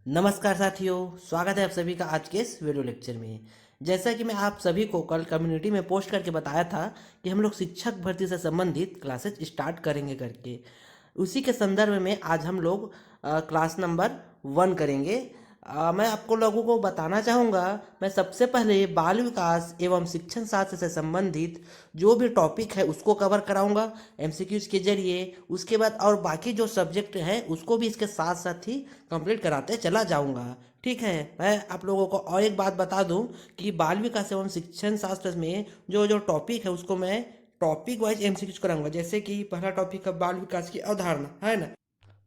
नमस्कार साथियों, स्वागत है आप सभी का आज के इस वीडियो लेक्चर में। जैसा कि मैं आप सभी को कल कम्युनिटी में पोस्ट करके बताया था कि हम लोग शिक्षक भर्ती से संबंधित क्लासेस स्टार्ट करेंगे करके, उसी के संदर्भ में आज हम लोग क्लास नंबर 1 करेंगे। मैं आपको लोगों को बताना चाहूँगा, मैं सबसे पहले बाल विकास एवं शिक्षण शास्त्र से संबंधित जो भी टॉपिक है उसको कवर कराऊंगा एमसीक्यूज के जरिए। उसके बाद और बाकी जो सब्जेक्ट है उसको भी इसके साथ साथ ही कंप्लीट कराते चला जाऊंगा। ठीक है, मैं आप लोगों को और एक बात बता दूं कि बाल विकास एवं शिक्षण शास्त्र में जो जो टॉपिक है उसको मैं टॉपिक वाइज एमसीक्यूज कराऊंगा। जैसे कि पहला टॉपिक है बाल विकास की अवधारणा, है ना,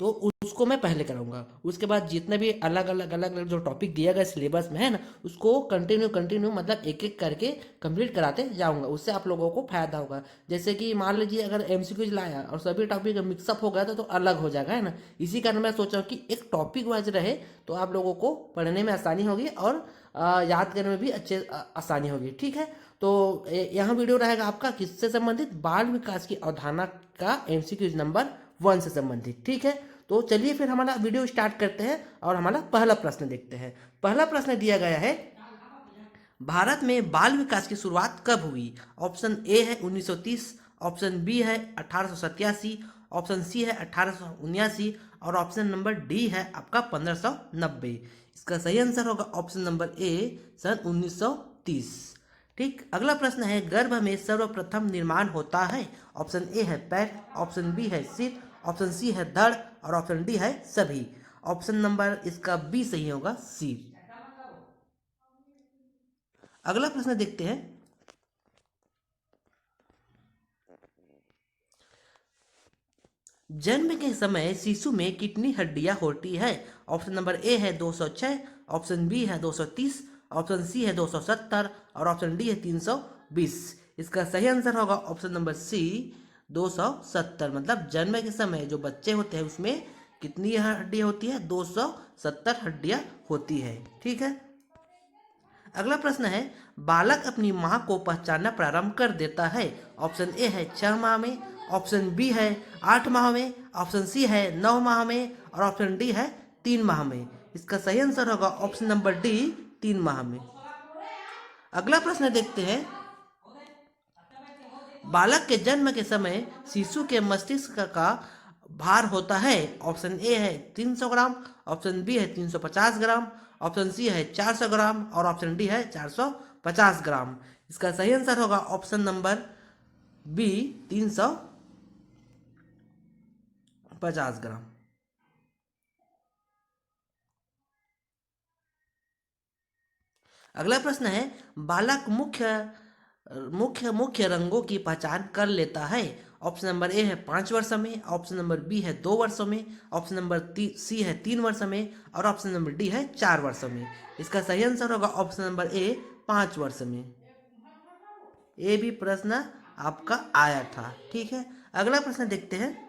तो उसको मैं पहले कराऊंगा। उसके बाद जितने भी अलग अलग जो टॉपिक दिया गया सिलेबस में है ना, उसको कंटिन्यू कंटिन्यू मतलब एक एक करके कंप्लीट कराते जाऊंगा। उससे आप लोगों को फायदा होगा। जैसे कि मान लीजिए अगर एमसीक्यूज लाया और सभी टॉपिक मिक्सअप हो गया तो अलग हो जाएगा, है ना। इसी कारण मैं सोचा कि एक टॉपिक वाइज रहे तो आप लोगों को पढ़ने में आसानी होगी और याद करने में भी आसानी होगी। ठीक है, तो यहाँ वीडियो रहेगा आपका किससे संबंधित, बाल विकास की अवधारणा का एमसीक्यूज नंबर 1 से संबंधित। ठीक है, तो चलिए फिर हमारा वीडियो स्टार्ट करते हैं और हमारा पहला प्रश्न देखते हैं। पहला प्रश्न दिया गया है, भारत में बाल विकास की शुरुआत कब हुई। ऑप्शन ए है 1930, ऑप्शन बी है 1887, ऑप्शन सी है 1879 और ऑप्शन नंबर डी है आपका 1590। इसका सही आंसर होगा ऑप्शन नंबर ए, सन 1930। ठीक, अगला प्रश्न है, गर्भ में सर्वप्रथम निर्माण होता है। ऑप्शन ए है पैर, ऑप्शन बी है सिर, ऑप्शन सी है धड़ और ऑप्शन डी है सभी। ऑप्शन नंबर इसका बी सही होगा, सिर। अगला प्रश्न देखते हैं, जन्म के समय शिशु में कितनी हड्डियां होती है। ऑप्शन नंबर ए है 206, ऑप्शन बी है 230, ऑप्शन सी है 270 और ऑप्शन डी है 320। इसका सही आंसर होगा ऑप्शन नंबर सी, 270। मतलब जन्म के समय जो बच्चे होते हैं उसमें कितनी हड्डियां होती है, 270 हड्डियां होती है। ठीक है, अगला प्रश्न है, बालक अपनी मां को पहचानना प्रारंभ कर देता है। ऑप्शन ए है 6 माह में, ऑप्शन बी है 8 माह में, ऑप्शन सी है 9 माह में और ऑप्शन डी है 3 माह में। इसका सही आंसर होगा ऑप्शन नंबर डी, 3 माह में। अगला प्रश्न देखते हैं, बालक के जन्म के समय शिशु के मस्तिष्क का भार होता है। ऑप्शन ए है 300 ग्राम, ऑप्शन बी है 350 ग्राम, ऑप्शन सी है 400 ग्राम और ऑप्शन डी है 450 ग्राम। इसका सही आंसर होगा ऑप्शन नंबर बी, 350 ग्राम। अगला प्रश्न है, बालक मुख्य मुख्य मुख्य रंगों की पहचान कर लेता है। ऑप्शन नंबर ए है 5 वर्ष में, ऑप्शन नंबर बी है 2 वर्षों में, ऑप्शन नंबर सी है 3 वर्ष में और ऑप्शन नंबर डी है 4 वर्षों में। इसका सही आंसर होगा ऑप्शन नंबर ए, 5 वर्ष में। ये भी प्रश्न आपका आया था। ठीक है, अगला प्रश्न देखते हैं,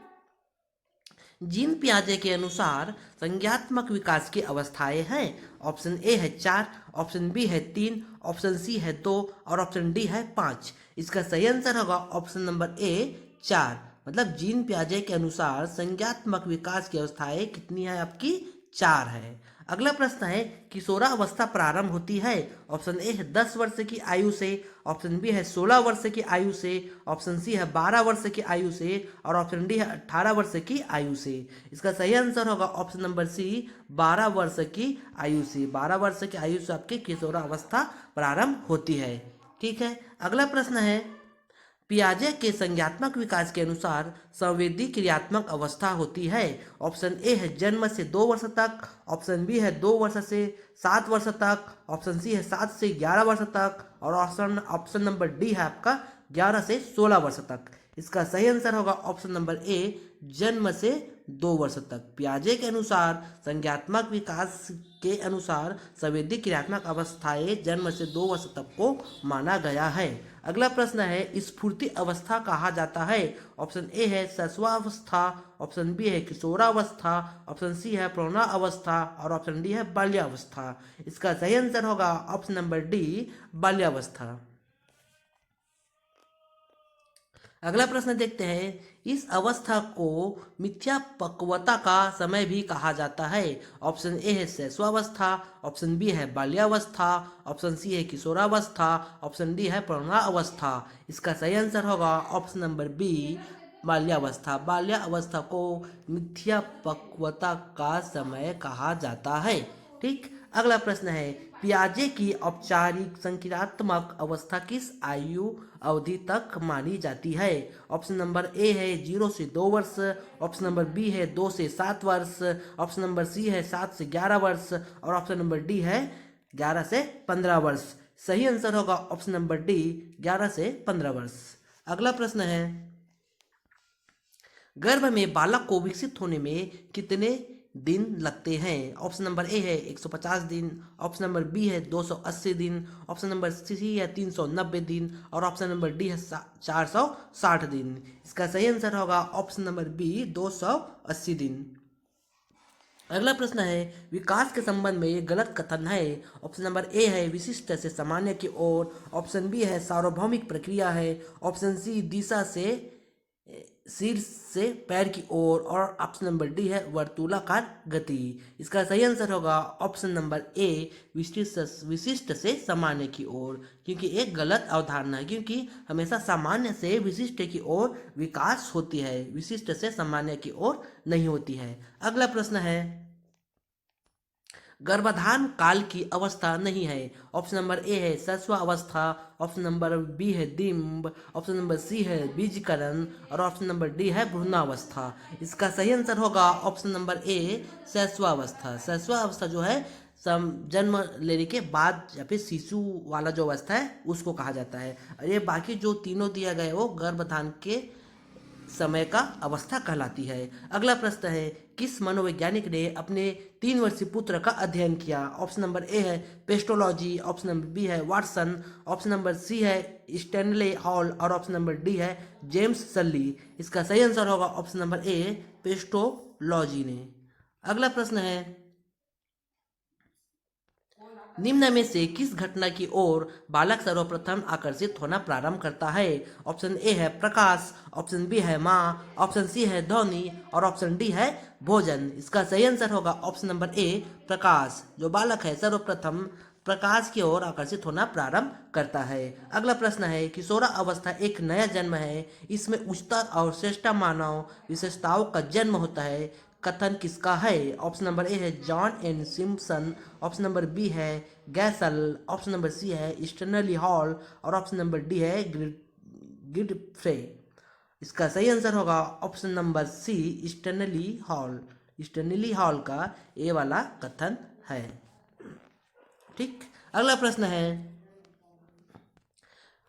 जीन पियाजे के अनुसार संज्ञात्मक विकास की अवस्थाएं हैं। ऑप्शन ए है 4, ऑप्शन बी है 3, ऑप्शन सी है 2 और ऑप्शन डी है 5। इसका सही आंसर होगा ऑप्शन नंबर ए, 4। मतलब जीन पियाजे के अनुसार संज्ञात्मक विकास की अवस्थाएं कितनी है आपकी, 4 है। अगला प्रश्न है, किशोरावस्था प्रारंभ होती है। ऑप्शन ए है 10 वर्ष की आयु से, ऑप्शन बी है 16 वर्ष की आयु से, ऑप्शन सी है 12 वर्ष की आयु से और ऑप्शन डी है 18 वर्ष की आयु से। इसका सही आंसर होगा ऑप्शन नंबर सी, 12 वर्ष की आयु से। 12 वर्ष की आयु से आपकी किशोरावस्था प्रारंभ होती है। ठीक है, अगला प्रश्न है, पियाजे के संज्ञात्मक विकास के अनुसार संवेदी क्रियात्मक अवस्था होती है। ऑप्शन ए है जन्म से 2 वर्ष तक, ऑप्शन बी है 2 वर्ष से 7 वर्ष तक, ऑप्शन सी है 7 से 11 वर्ष तक और ऑप्शन ऑप्शन नंबर डी है आपका 11 से 16 वर्ष तक। इसका सही आंसर होगा ऑप्शन नंबर ए, जन्म से 2 वर्ष तक। पियाजे के अनुसार संज्ञात्मक विकास के अनुसार संवेदी क्रियात्मक अवस्थाएं जन्म से 2 वर्ष तक को माना गया है। अगला प्रश्न है, स्फूर्ति अवस्था कहा जाता है। ऑप्शन ए है शैशवावस्था, ऑप्शन बी है किशोरावस्था, ऑप्शन सी है प्रौढ़ावस्था और ऑप्शन डी है बाल्यावस्था। इसका सही आंसर होगा ऑप्शन नंबर डी, बाल्यावस्था। अगला प्रश्न देखते हैं, इस अवस्था को मिथ्या पक्वता का समय भी कहा जाता है। ऑप्शन ए है शैशवावस्था, ऑप्शन बी है बाल्यावस्था, ऑप्शन सी है किशोरावस्था, ऑप्शन डी है प्रौढ़ावस्था। इसका सही आंसर होगा ऑप्शन नंबर बी, बाल्यावस्था। बाल्यावस्था को मिथ्या पक्वता का समय कहा जाता है। ठीक, अगला प्रश्न है, पियाजे की औपचारिक संक्रियात्मक अवस्था किस आयु अवधि तक मानी जाती है? ऑप्शन नंबर ए है 0 से 2 वर्ष, ऑप्शन नंबर बी है 2 से 7 वर्ष, ऑप्शन नंबर सी है 7 से 11 वर्ष और ऑप्शन नंबर डी है 11 से 15 वर्ष। सही आंसर होगा ऑप्शन नंबर डी, 11 से 15 वर्ष। अगला प्रश्न है, गर्भ में बालक को विकसित होने में कितने दिन लगते हैं? ऑप्शन नंबर ए है 150 दिन, ऑप्शन नंबर बी है 280 दिन, ऑप्शन नंबर सी है 390 दिन और ऑप्शन नंबर डी है 460 दिन। इसका सही आंसर होगा ऑप्शन नंबर बी, 280 दिन। अगला प्रश्न है, विकास के संबंध में ये गलत कथन है। ऑप्शन नंबर ए है विशिष्ट से सामान्य की ओर, ऑप्शन बी है सार्वभौमिक प्रक्रिया है, ऑप्शन सी दिशा से शीर्ष से पैर की ओर और ऑप्शन नंबर डी है वर्तुलाकार गति। इसका सही आंसर होगा ऑप्शन नंबर ए, विशिष्ट से सामान्य की ओर, क्योंकि एक गलत अवधारणा है, क्योंकि हमेशा सामान्य से विशिष्ट की ओर विकास होती है, विशिष्ट से सामान्य की ओर नहीं होती है। अगला प्रश्न है, गर्भाधान काल की अवस्था नहीं है। ऑप्शन नंबर ए है शैशव अवस्था, ऑप्शन नंबर बी है डिम्ब, ऑप्शन नंबर सी है बीजकरण और ऑप्शन नंबर डी है भ्रूणावस्था। इसका सही आंसर होगा ऑप्शन नंबर ए, शैशवावस्था। शैशवावस्था जो है जन्म लेने के बाद या फिर शिशु वाला जो अवस्था है उसको कहा जाता है। और ये बाकी जो तीनों दिया गया वो गर्भधान के समय का अवस्था कहलाती है। अगला प्रश्न है, किस मनोवैज्ञानिक ने अपने 3 वर्षीय पुत्र का अध्ययन किया? ऑप्शन नंबर ए है पेस्टोलॉजी, ऑप्शन नंबर बी है वाटसन, ऑप्शन नंबर सी है स्टैनले हॉल और ऑप्शन नंबर डी है जेम्स सल्ली। इसका सही आंसर होगा ऑप्शन नंबर ए, पेस्टोलॉजी ने। अगला प्रश्न है, निम्न में से किस घटना की ओर बालक सर्वप्रथम आकर्षित होना प्रारंभ करता है? ऑप्शन ए है प्रकाश, ऑप्शन बी है माँ, ऑप्शन सी है ध्वनि और ऑप्शन डी है भोजन। इसका सही आंसर होगा ऑप्शन नंबर ए, प्रकाश। जो बालक है सर्वप्रथम प्रकाश की ओर आकर्षित होना प्रारंभ करता है। अगला प्रश्न है, किशोरा अवस्था एक नया जन्म है, इसमें उच्चतर और श्रेष्ठ मानव विशेषताओं का जन्म होता है, कथन किसका है? ऑप्शन नंबर ए है John N Simpson, option number B है गैसल, ऑप्शन नंबर सी है स्टर्नली हॉल और ऑप्शन नंबर डी है गिडफ्रे। इसका सही आंसर होगा option number C, Stanley Hall. Stanley Hall का ए वाला कथन है। ठीक, अगला प्रश्न है,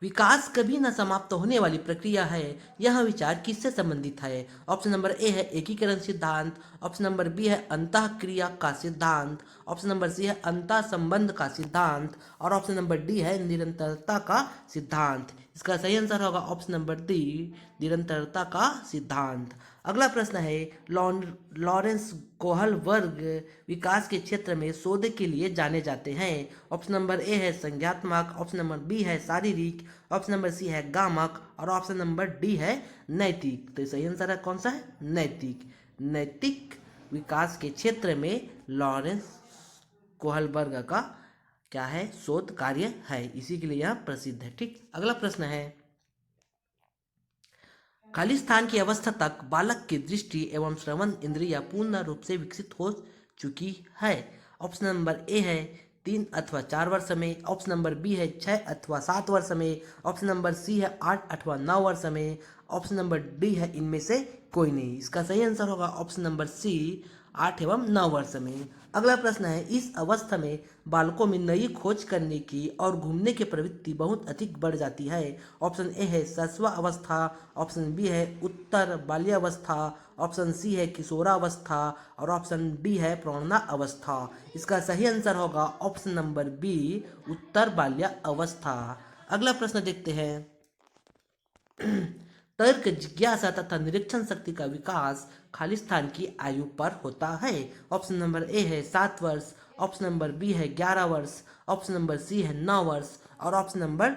विकास कभी न समाप्त होने वाली प्रक्रिया है, यह विचार किससे संबंधित है? ऑप्शन नंबर ए है एकीकरण सिद्धांत, ऑप्शन नंबर बी है अंतःक्रिया का सिद्धांत, ऑप्शन नंबर सी है अंतः संबंध का सिद्धांत और ऑप्शन नंबर डी है निरंतरता का सिद्धांत। इसका सही आंसर होगा ऑप्शन नंबर डी, निरंतरता का सिद्धांत। अगला प्रश्न है, लॉरेंस कोहल वर्ग विकास के क्षेत्र में शोध के लिए जाने जाते हैं। ऑप्शन नंबर ए है संज्ञात्मक, ऑप्शन नंबर बी है शारीरिक, ऑप्शन नंबर सी है गामक और ऑप्शन नंबर डी है नैतिक। तो सही आंसर है कौन सा है? नैतिक। नैतिक विकास के क्षेत्र में लॉरेंस कोहल वर्ग का क्या है? शोध कार्य है, इसी के लिए यह प्रसिद्ध है। ठीक, अगला प्रश्न है, खालिस्तान की अवस्था तक बालक की दृष्टि एवं श्रवण इंद्रियां पूर्ण रूप से विकसित हो चुकी है। ऑप्शन नंबर ए है 3 अथवा 4 वर्ष में, ऑप्शन नंबर बी है 6 अथवा 7 वर्ष में, ऑप्शन नंबर सी है 8 अथवा 9 वर्ष में, ऑप्शन नंबर डी है इनमें से कोई नहीं। इसका सही आंसर होगा ऑप्शन नंबर सी, 8 एवं 9 वर्ष में। अगला प्रश्न है, इस अवस्था में बालकों में नई खोज करने की और घूमने की प्रवृत्ति बहुत अधिक बढ़ जाती है। ऑप्शन ए है शैशव अवस्था, ऑप्शन बी है उत्तर बाल्यावस्था, ऑप्शन सी है किशोरावस्था और ऑप्शन डी है प्रौढ़ा अवस्था। इसका सही आंसर होगा ऑप्शन नंबर बी, उत्तर बाल्या अवस्था। अगला प्रश्न देखते हैं, तर्क, जिज्ञासा तथा निरीक्षण शक्ति का विकास खालिस्तान की आयु पर होता है। ऑप्शन नंबर ए है 7 वर्ष, ऑप्शन नंबर बी है 11 वर्ष, ऑप्शन नंबर सी है 9 वर्ष और ऑप्शन नंबर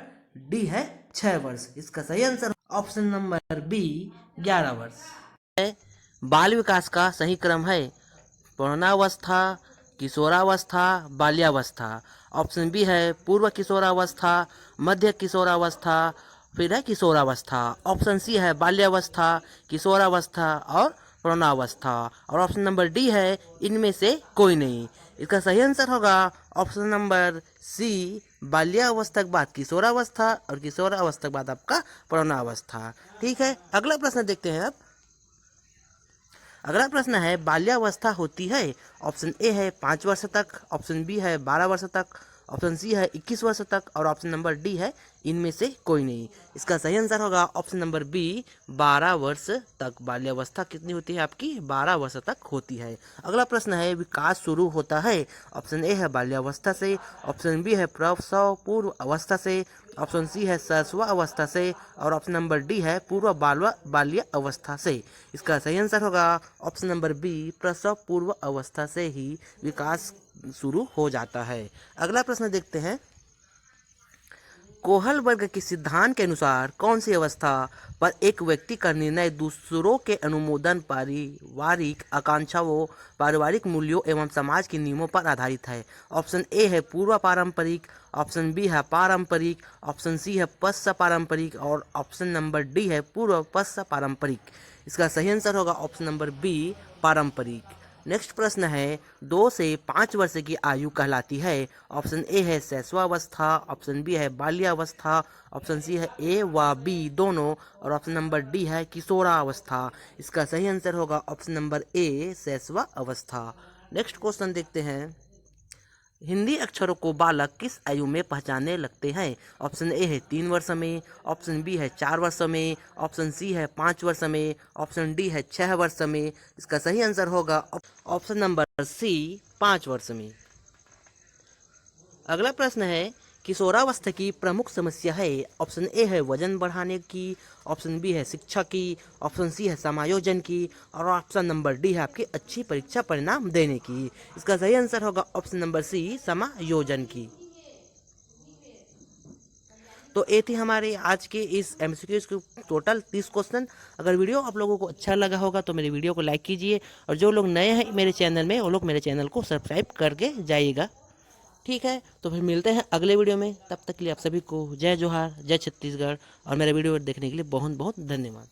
डी है 6 वर्ष। इसका सही आंसर ऑप्शन नंबर बी 11 वर्ष। बाल विकास का सही क्रम है पौगंडावस्था, किशोरावस्था, बाल्यावस्था। ऑप्शन बी है पूर्व किशोरावस्था, मध्य किशोरावस्था, फिर है किशोरावस्था। ऑप्शन सी है बाल्यावस्था, किशोरावस्था और प्रौढ़ावस्था। और ऑप्शन नंबर डी है इनमें से कोई नहीं। इसका सही आंसर होगा ऑप्शन नंबर सी, बाल्यावस्था के बाद किशोरावस्था और किशोरावस्था के बाद आपका प्रौढ़ावस्था। ठीक है, अगला प्रश्न देखते हैं अब। अगला प्रश्न है बाल्यावस्था होती है, ऑप्शन ए है 5 वर्ष तक, ऑप्शन बी है 12 वर्ष तक, ऑप्शन सी है 21 वर्ष तक और ऑप्शन नंबर डी है इनमें से कोई नहीं। इसका सही आंसर होगा ऑप्शन नंबर बी, 12 वर्ष तक। बाल्यावस्था कितनी होती है आपकी? 12 वर्ष तक होती है। अगला प्रश्न है विकास शुरू होता है, ऑप्शन ए है बाल्यावस्था से, ऑप्शन बी है प्रसव पूर्व अवस्था से, ऑप्शन सी है शैशव अवस्था से और ऑप्शन नंबर डी है पूर्व बाल्य अवस्था से। इसका सही आंसर होगा ऑप्शन नंबर बी, प्रसव पूर्व अवस्था से ही विकास शुरू हो जाता है। अगला प्रश्न देखते हैं। कोहल वर्ग के सिद्धांत के अनुसार कौन सी अवस्था पर एक व्यक्ति का निर्णय दूसरों के अनुमोदन, पारिवारिक आकांक्षाओं, पारिवारिक मूल्यों एवं समाज के नियमों पर आधारित है? ऑप्शन ए है पूर्व पारंपरिक, ऑप्शन बी है पारंपरिक, ऑप्शन सी है पश्च पारंपरिक और ऑप्शन नंबर डी है पूर्व पश्च पारंपरिक। इसका सही आंसर होगा ऑप्शन नंबर बी, पारंपरिक। नेक्स्ट प्रश्न है 2 से 5 वर्ष की आयु कहलाती है? ऑप्शन ए है शैशवावस्था, ऑप्शन बी है बाल्यावस्था, ऑप्शन सी है ए व बी दोनों और ऑप्शन नंबर डी है किशोरावस्था। इसका सही आंसर होगा ऑप्शन नंबर ए, शैशवावस्था। नेक्स्ट क्वेश्चन देखते हैं। हिंदी अक्षरों को बालक किस आयु में पहचानने लगते हैं? ऑप्शन ए है 3 वर्ष में, ऑप्शन बी है 4 वर्ष में, ऑप्शन सी है 5 वर्ष में, ऑप्शन डी है 6 वर्ष में। इसका सही आंसर होगा ऑप्शन नंबर सी, 5 वर्ष में। अगला प्रश्न है किशोरावस्था की प्रमुख समस्या है? ऑप्शन ए है वजन बढ़ाने की, ऑप्शन बी है शिक्षा की, ऑप्शन सी है समायोजन की और ऑप्शन नंबर डी है आपकी अच्छी परीक्षा परिणाम देने की। इसका सही आंसर होगा ऑप्शन नंबर सी, समायोजन की। तो ये थी हमारे आज के इस एमसीक्यूज के टोटल 30 क्वेश्चन। अगर वीडियो आप लोगों को अच्छा लगा होगा तो मेरे वीडियो को लाइक कीजिए और जो लोग नए हैं मेरे चैनल में वो लोग मेरे चैनल को सब्सक्राइब करके जाइएगा। ठीक है, तो फिर मिलते हैं अगले वीडियो में। तब तक के लिए आप सभी को जय जोहार, जय छत्तीसगढ़ और मेरा वीडियो देखने के लिए बहुत बहुत धन्यवाद।